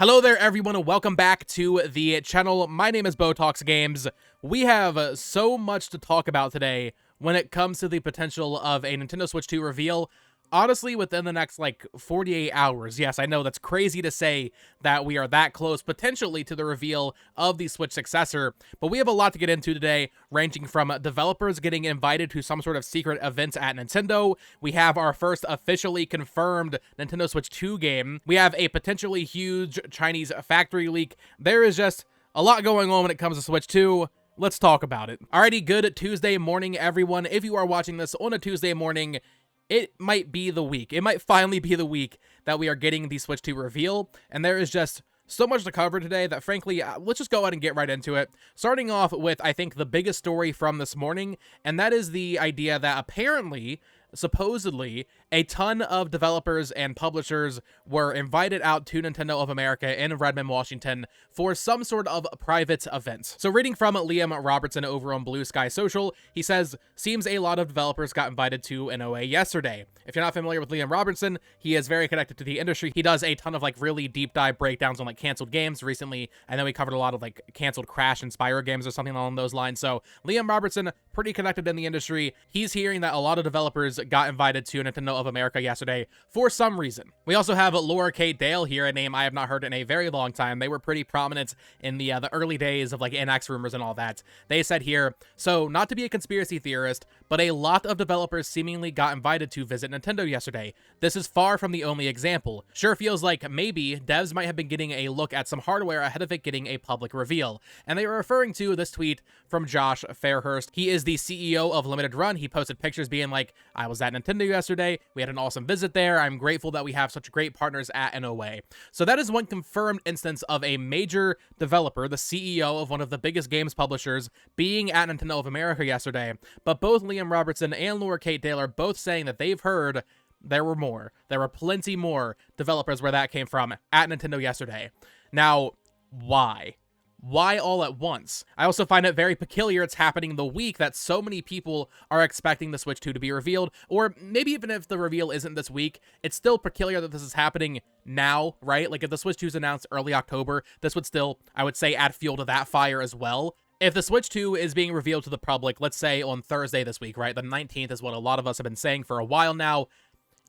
Hello there everyone and welcome back to the channel. My name is Botox Games. We have so much to talk about today when it comes to the potential of a Nintendo Switch 2 reveal. Honestly, within the next, 48 hours. Yes, I know that's crazy to say that we are that close, potentially, to the reveal of the Switch successor. But we have a lot to get into today, ranging from developers getting invited to some sort of secret events at Nintendo. We have our first officially confirmed Nintendo Switch 2 game. We have a potentially huge Chinese factory leak. There is just a lot going on when it comes to Switch 2. Let's talk about it. Alrighty, good Tuesday morning, everyone. If you are watching this on a Tuesday morning, it might be the week. It might finally be the week that we are getting the Switch 2 reveal, and there is just so much to cover today that, frankly, let's just go ahead and get right into it. Starting off with, I think, the biggest story from this morning, and that is the idea that apparently, supposedly, a ton of developers and publishers were invited out to Nintendo of America in Redmond, Washington for some sort of private event. So reading from Liam Robertson over on Blue Sky Social, he says, seems a lot of developers got invited to NOA yesterday. If you're not familiar with Liam Robertson, he is very connected to the industry. He does a ton of really deep dive breakdowns on canceled games. Recently, I know he covered a lot of canceled Crash and Spyro games or something along those lines. So Liam Robertson, pretty connected in the industry. He's hearing that a lot of developers got invited to Nintendo of America yesterday for some reason. We also have Laura K. Dale here, a name I have not heard in a very long time. They were pretty prominent in the early days of NX rumors and all that. They said here, so not to be a conspiracy theorist, but a lot of developers seemingly got invited to visit Nintendo yesterday. This is far from the only example. Sure feels like maybe devs might have been getting a look at some hardware ahead of it getting a public reveal. And they were referring to this tweet from Josh Fairhurst. He is the CEO of Limited Run. He posted pictures being like, I was at Nintendo yesterday. We had an awesome visit there. I'm grateful that we have such great partners at NOA. So that is one confirmed instance of a major developer, the CEO of one of the biggest games publishers, being at Nintendo of America yesterday. But both Liam Robertson and Laura Kate Dale are both saying that they've heard there were more. There were plenty more developers where that came from at Nintendo yesterday. Now, why? Why all at once? I also find it very peculiar it's happening the week that so many people are expecting the Switch 2 to be revealed, or maybe even if the reveal isn't this week, it's still peculiar that this is happening now, right? If the Switch 2 is announced early October, this would still, I would say, add fuel to that fire as well. If the Switch 2 is being revealed to the public, let's say on Thursday this week, right? The 19th is what a lot of us have been saying for a while now.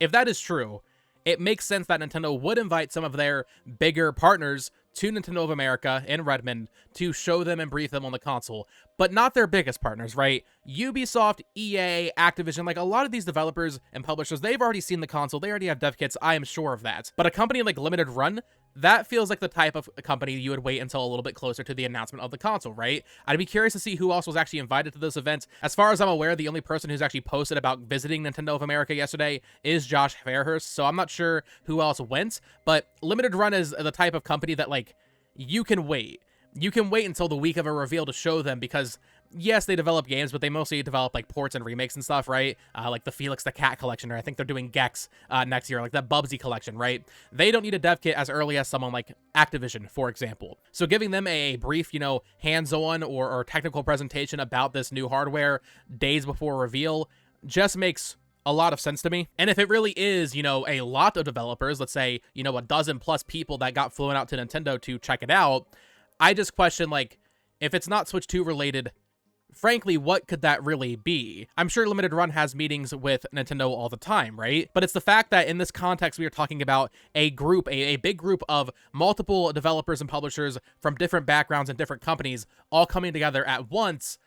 If that is true, it makes sense that Nintendo would invite some of their bigger partners to Nintendo of America in Redmond to show them and brief them on the console, but not their biggest partners, right? Ubisoft, EA, Activision, a lot of these developers and publishers, they've already seen the console, they already have dev kits, I am sure of that. But a company like Limited Run, that feels like the type of company you would wait until a little bit closer to the announcement of the console, right? I'd be curious to see who else was actually invited to this event. As far as I'm aware, the only person who's actually posted about visiting Nintendo of America yesterday is Josh Fairhurst, so I'm not sure who else went, but Limited Run is the type of company that, you can wait. You can wait until the week of a reveal to show them because, yes, they develop games, but they mostly develop, ports and remakes and stuff, right? Like the Felix the Cat collection, or I think they're doing Gex next year, that Bubsy collection, right? They don't need a dev kit as early as someone like Activision, for example. So giving them a brief, hands-on or technical presentation about this new hardware days before reveal just makes a lot of sense to me. And if it really is, a lot of developers, let's say, a dozen plus people that got flown out to Nintendo to check it out, I just question, if it's not Switch 2 related, frankly, what could that really be? I'm sure Limited Run has meetings with Nintendo all the time, right? But it's the fact that in this context, we are talking about a group, a big group of multiple developers and publishers from different backgrounds and different companies all coming together at once.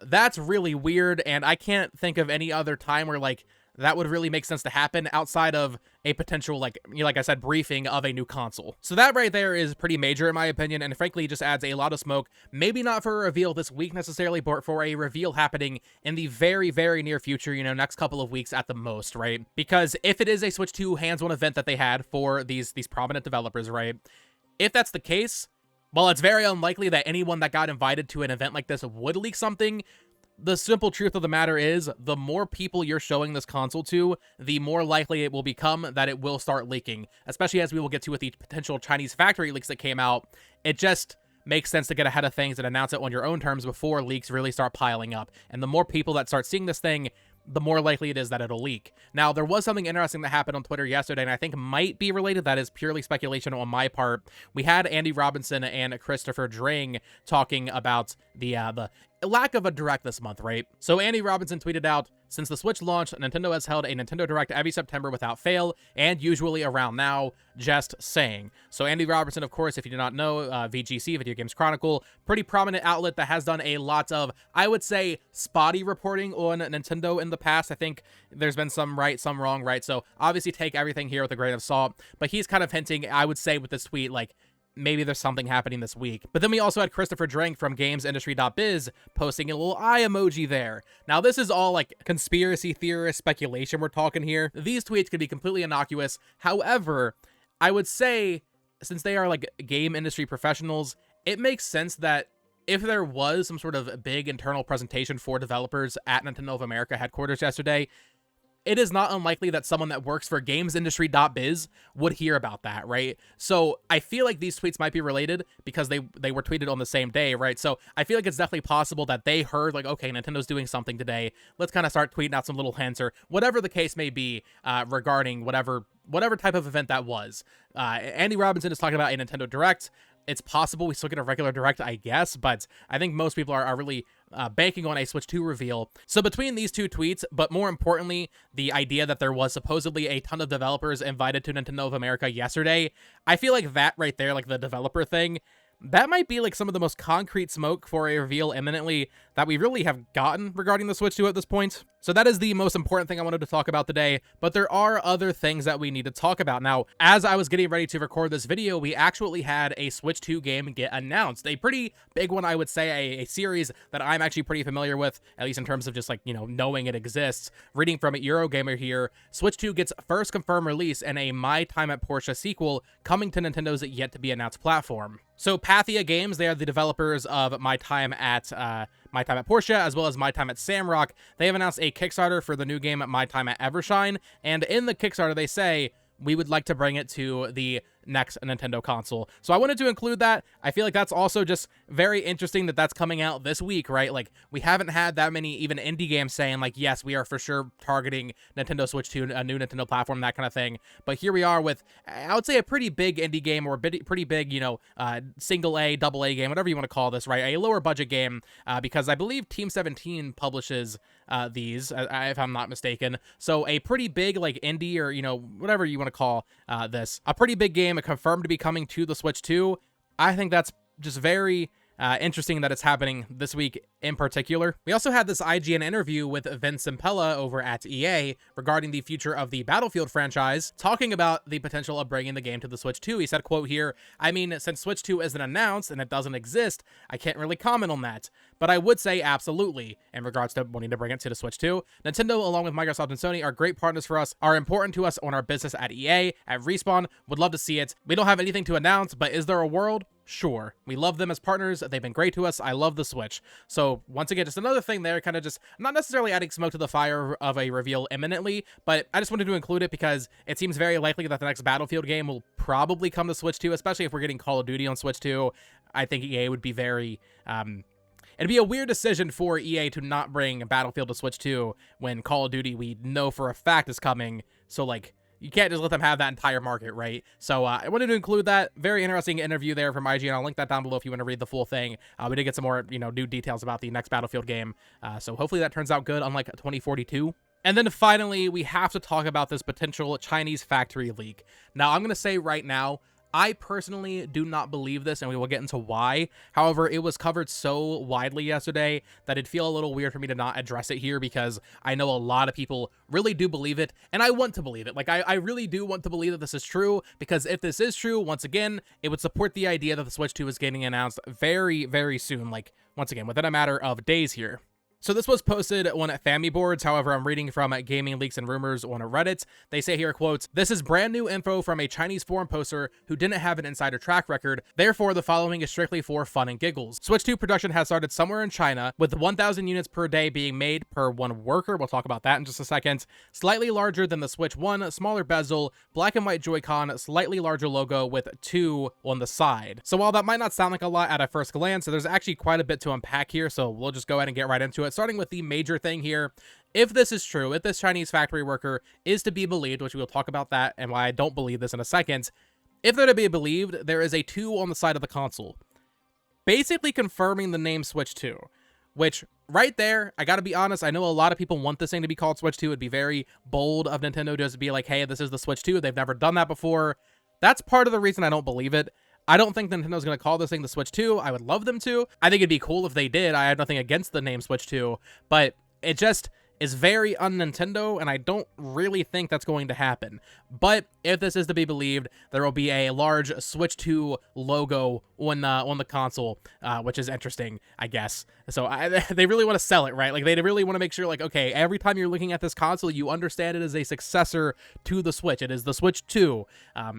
That's really weird, and I can't think of any other time where, that would really make sense to happen outside of a potential, like I said, briefing of a new console. So that right there is pretty major in my opinion, and frankly just adds a lot of smoke. Maybe not for a reveal this week necessarily, but for a reveal happening in the very, very near future, next couple of weeks at the most, right? Because if it is a Switch 2 hands-on event that they had for these prominent developers, right? If that's the case, well, it's very unlikely that anyone that got invited to an event like this would leak something. The simple truth of the matter is, the more people you're showing this console to, the more likely it will become that it will start leaking, especially as we will get to with the potential Chinese factory leaks that came out. It just makes sense to get ahead of things and announce it on your own terms before leaks really start piling up. And the more people that start seeing this thing, the more likely it is that it'll leak. Now, there was something interesting that happened on Twitter yesterday, and I think might be related. That is purely speculation on my part. We had Andy Robinson and Christopher Dring talking about the lack of a Direct this month, right? So Andy Robinson tweeted out, since the Switch launched, Nintendo has held a Nintendo Direct every September without fail, and usually around now, just saying. So Andy Robinson, of course, if you do not know, VGC, Video Games Chronicle, pretty prominent outlet that has done a lot of, I would say, spotty reporting on Nintendo in the past. I think there's been some right, some wrong, right? So obviously take everything here with a grain of salt, but he's kind of hinting, I would say with this tweet, like, maybe there's something happening this week. But then we also had Christopher Drank from GamesIndustry.biz posting a little eye emoji there. Now, this is all like conspiracy theorist speculation we're talking here. These tweets could be completely innocuous. However, I would say, since they are like game industry professionals, it makes sense that if there was some sort of big internal presentation for developers at Nintendo of America headquarters yesterday, it is not unlikely that someone that works for GamesIndustry.biz would hear about that, right? So I feel like these tweets might be related because they were tweeted on the same day, right? So I feel like it's definitely possible that they heard, like, okay, Nintendo's doing something today. Let's kind of start tweeting out some little hints or whatever the case may be regarding whatever type of event that was. Andy Robinson is talking about a Nintendo Direct. It's possible we still get a regular Direct, I guess, but I think most people are really banking on a Switch 2 reveal. So between these two tweets, but more importantly, the idea that there was supposedly a ton of developers invited to Nintendo of America yesterday, I feel like that right there, like the developer thing, that might be like some of the most concrete smoke for a reveal imminently that we really have gotten regarding the Switch 2 at this point. So that is the most important thing I wanted to talk about today, but there are other things that we need to talk about. Now, as I was getting ready to record this video, we actually had a Switch 2 game get announced. A pretty big one, I would say, a series that I'm actually pretty familiar with, at least in terms of just like, you know, knowing it exists. Reading from Eurogamer here, Switch 2 gets first confirmed release and a My Time at Porsche sequel coming to Nintendo's yet to be announced platform. So Pathia Games, they are the developers of My Time at Porsche, as well as My Time at Samrock. They have announced a Kickstarter for the new game My Time at Evershine, and in the Kickstarter they say, we would like to bring it to the next Nintendo console. So I wanted to include that. I feel like that's also just very interesting that that's coming out this week, right? Like, we haven't had that many even indie games saying, like, yes, we are for sure targeting Nintendo Switch 2, a new Nintendo platform, that kind of thing. But here we are with, I would say, a pretty big indie game, or a pretty big, you know, single A, double A game, whatever you want to call this, right? A lower budget game, because I believe Team 17 publishes these, if I'm not mistaken. So a pretty big, like, indie, or, you know, whatever you want to call this, a pretty big game, confirmed to be coming to the Switch 2. I think that's just very interesting that it's happening this week in particular. We also had this IGN interview with Vince Impella over at EA regarding the future of the Battlefield franchise, talking about the potential of bringing the game to the Switch 2. He said, quote here, I mean, since Switch 2 isn't announced and it doesn't exist, I can't really comment on that. But I would say absolutely, in regards to wanting to bring it to the Switch 2. Nintendo, along with Microsoft and Sony, are great partners for us, are important to us on our business at EA, at Respawn, would love to see it. We don't have anything to announce, but is there a world? Sure. We love them as partners. They've been great to us. I love the Switch. So once again, just another thing there, kind of just not necessarily adding smoke to the fire of a reveal imminently, but I just wanted to include it because it seems very likely that the next Battlefield game will probably come to Switch 2, especially if we're getting Call of Duty on Switch 2. I think EA would be very, it'd be a weird decision for EA to not bring Battlefield to Switch 2 when Call of Duty we know for a fact is coming. So like, you can't just let them have that entire market, right? So I wanted to include that. Very interesting interview there from IGN. I'll link that down below if you want to read the full thing. We did get some more, you know, new details about the next Battlefield game. So hopefully that turns out good, unlike 2042. And then finally, we have to talk about this potential Chinese factory leak. Now, I'm going to say right now, I personally do not believe this, and we will get into why. However, it was covered so widely yesterday that it'd feel a little weird for me to not address it here, because I know a lot of people really do believe it, and I want to believe it. Like, I really do want to believe that this is true, because if this is true, once again, it would support the idea that the Switch 2 is getting announced very, very soon. Like, once again, within a matter of days here. So this was posted on Family Boards. However, I'm reading from Gaming Leaks and Rumors on Reddit. They say here, quotes, this is brand new info from a Chinese forum poster who didn't have an insider track record. Therefore, the following is strictly for fun and giggles. Switch 2 production has started somewhere in China, with 1,000 units per day being made per one worker. We'll talk about that in just a second. Slightly larger than the Switch 1, smaller bezel, black and white Joy-Con, slightly larger logo with 2 on the side. So while that might not sound like a lot at a first glance, there's actually quite a bit to unpack here, so we'll just go ahead and get right into it. But starting with the major thing here, if this is true, if this Chinese factory worker is to be believed, which we will talk about that and why I don't believe this in a second, if they're to be believed, there is a 2 on the side of the console, basically confirming the name Switch 2, which right there, I gotta be honest, I know a lot of people want this thing to be called Switch 2. It'd be very bold of Nintendo just to be like, hey, this is the Switch 2. They've never done that before. That's part of the reason I don't believe it. I don't think Nintendo's going to call this thing the Switch 2. I would love them to. I think it'd be cool if they did. I have nothing against the name Switch 2, but it just is very un-Nintendo, and I don't really think that's going to happen. But if this is to be believed, there will be a large Switch 2 logo on the console, which is interesting, I guess. So they really want to sell it, right? Like, they really want to make sure, like, okay, every time you're looking at this console, you understand it as a successor to the Switch. It is the Switch 2,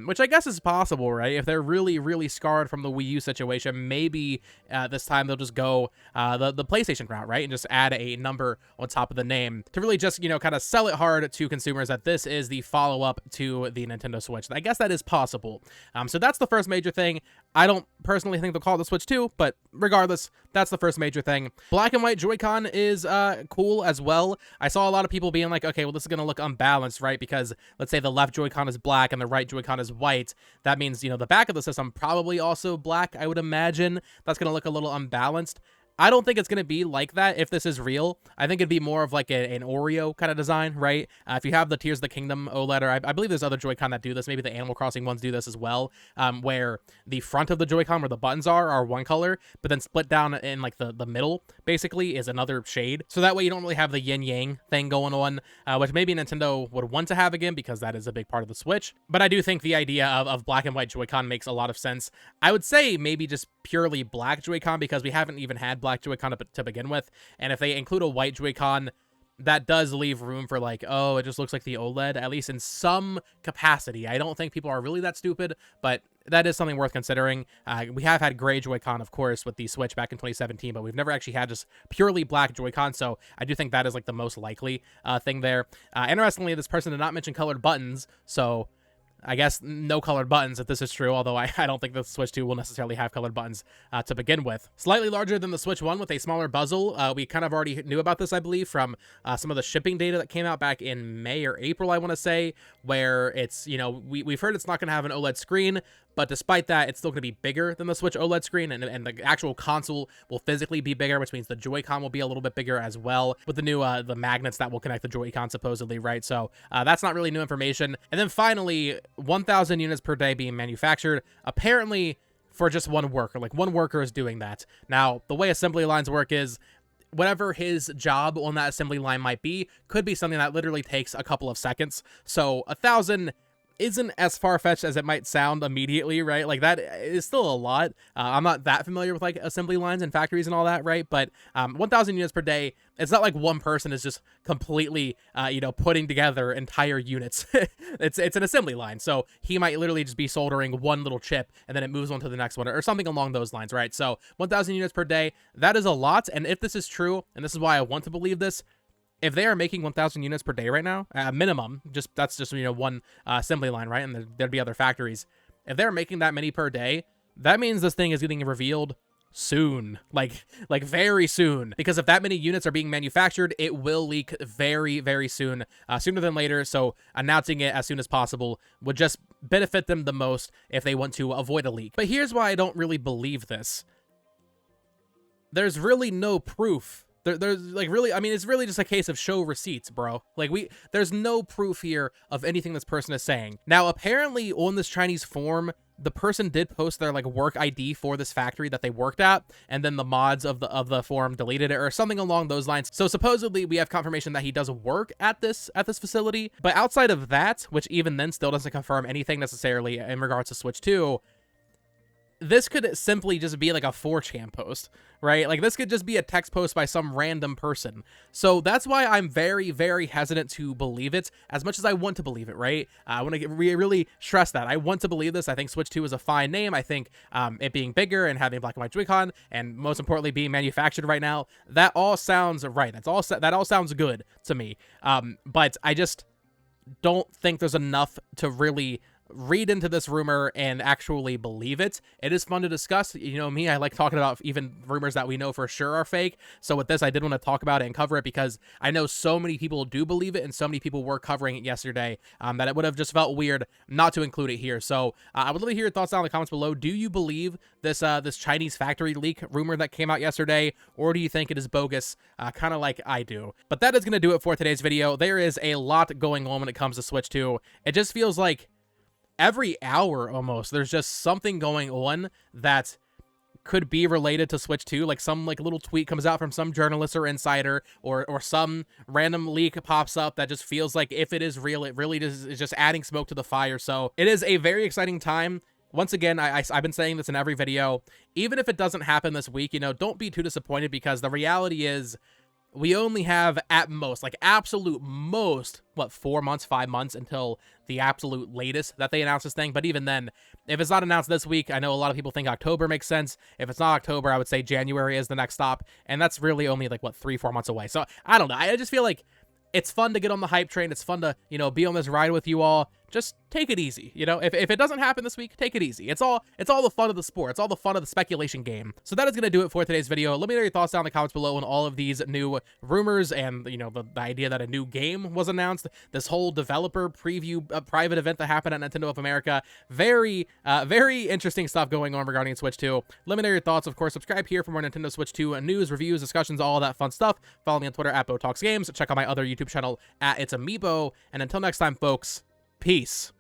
which I guess is possible, right? If they're really, really scarred from the Wii U situation, maybe this time they'll just go the PlayStation route, right? And just add a number on top of the name to really just, you know, kind of sell it hard to consumers that this is the follow-up to the Nintendo Switch. I guess that is possible. So that's the first major thing. I don't personally think they'll call it the Switch 2, but regardless, that's the first major thing. Black and white Joy-Con is cool as well. I saw a lot of people being like, okay, well, this is going to look unbalanced, right? Because let's say the left Joy-Con is black and the right Joy-Con is white. That means, you know, the back of the system probably also black, I would imagine. That's going to look a little unbalanced. I don't think it's going to be like that if this is real. I think it'd be more of like an Oreo kind of design, right? If you have the Tears of the Kingdom OLED, or I believe there's other Joy-Con that do this. Maybe the Animal Crossing ones do this as well, where the front of the Joy-Con, where the buttons are one color, but then split down in like the middle, basically, is another shade. So that way you don't really have the yin-yang thing going on, which maybe Nintendo would want to have again, because that is a big part of the Switch. But I do think the idea of black and white Joy-Con makes a lot of sense. I would say maybe just purely black Joy-Con, because we haven't even had black Joy-Con to begin with, and if they include a white Joy-Con, that does leave room for like, oh, it just looks like the OLED, at least in some capacity. I don't think people are really that stupid, but that is something worth considering. We have had gray Joy-Con, of course, with the Switch back in 2017, but we've never actually had just purely black Joy-Con, so I do think that is like the most likely thing there. Interestingly, this person did not mention colored buttons, so I guess no colored buttons if this is true, although I don't think the Switch 2 will necessarily have colored buttons to begin with. Slightly larger than the Switch 1 with a smaller bezel. We kind of already knew about this, I believe, from some of the shipping data that came out back in May or April, I want to say, where it's, you know, we've heard it's not going to have an OLED screen, but despite that, it's still going to be bigger than the Switch OLED screen, and the actual console will physically be bigger, which means the Joy-Con will be a little bit bigger as well, with the new the magnets that will connect the Joy-Con supposedly, right? So that's not really new information. And then finally, 1,000 units per day being manufactured, apparently for just one worker. Like, one worker is doing that. Now, the way assembly lines work is, whatever his job on that assembly line might be, could be something that literally takes a couple of seconds. So 1,000 isn't as far-fetched as it might sound immediately, right? Like, that is still a lot. I'm not that familiar with like assembly lines and factories and all that, right? But 1,000 units per day, it's not like one person is just completely, you know, putting together entire units. it's an assembly line, so he might literally just be soldering one little chip, and then it moves on to the next one, or something along those lines, right? So 1,000 units per day, that is a lot, and if this is true, and this is why I want to believe this, if they are making 1,000 units per day right now, minimum, that's just, you know, one assembly line, right? And there'd be other factories. If they're making that many per day, that means this thing is getting revealed soon, like very soon, because if that many units are being manufactured, it will leak very, very soon, sooner than later. So announcing it as soon as possible would just benefit them the most if they want to avoid a leak. But here's why I don't really believe this. There's really no proof. There's like, really, I mean, it's really just a case of show receipts, bro. Like, there's no proof here of anything this person is saying. Now, apparently on this Chinese forum, the person did post their like work ID for this factory that they worked at, and then the mods of the forum deleted it or something along those lines. So supposedly we have confirmation that he does work at this facility, but outside of that, which even then still doesn't confirm anything necessarily in regards to Switch 2, this could simply just be like a 4chan post, right? Like, this could just be a text post by some random person. So that's why I'm very, very hesitant to believe it, as much as I want to believe it, right? I want to really stress that. I want to believe this. I think Switch 2 is a fine name. I think it being bigger and having black and white Joy-Con, and most importantly, being manufactured right now, that all sounds right. That all sounds good to me. But I just don't think there's enough to really read into this rumor and actually believe it. It is fun to discuss. You know me, I like talking about even rumors that we know for sure are fake. So with this, I did want to talk about it and cover it because I know so many people do believe it and so many people were covering it yesterday that it would have just felt weird not to include it here. So I would love to hear your thoughts down in the comments below. Do you believe this this Chinese factory leak rumor that came out yesterday, or do you think it is bogus, kind of like I do? But that is going to do it for today's video. There is a lot going on when it comes to Switch 2. It just feels like every hour almost there's just something going on that could be related to Switch 2. Like some like little tweet comes out from some journalist or insider, or some random leak pops up that just feels like if it is real, it really is just adding smoke to the fire. So it is a very exciting time. Once again, I've been saying this in every video. Even if it doesn't happen this week, you know, don't be too disappointed, because the reality is we only have at most, like absolute most, what, 4 months, 5 months until the absolute latest that they announce this thing. But even then, if it's not announced this week, I know a lot of people think October makes sense. If it's not October, I would say January is the next stop. And that's really only like, what, 3-4 months away. So I don't know. I just feel like it's fun to get on the hype train. It's fun to, you know, be on this ride with you all. Just take it easy. You know, if it doesn't happen this week, take it easy. It's all the fun of the sport. It's all the fun of the speculation game. So that is going to do it for today's video. Let me know your thoughts down in the comments below on all of these new rumors and, you know, the idea that a new game was announced. This whole developer preview private event that happened at Nintendo of America. Very interesting stuff going on regarding Switch 2. Let me know your thoughts. Of course, subscribe here for more Nintendo Switch 2 news, reviews, discussions, all that fun stuff. Follow me on Twitter at BoTalksGames. Check out my other YouTube channel at It's Amiibo. And until next time, folks, peace.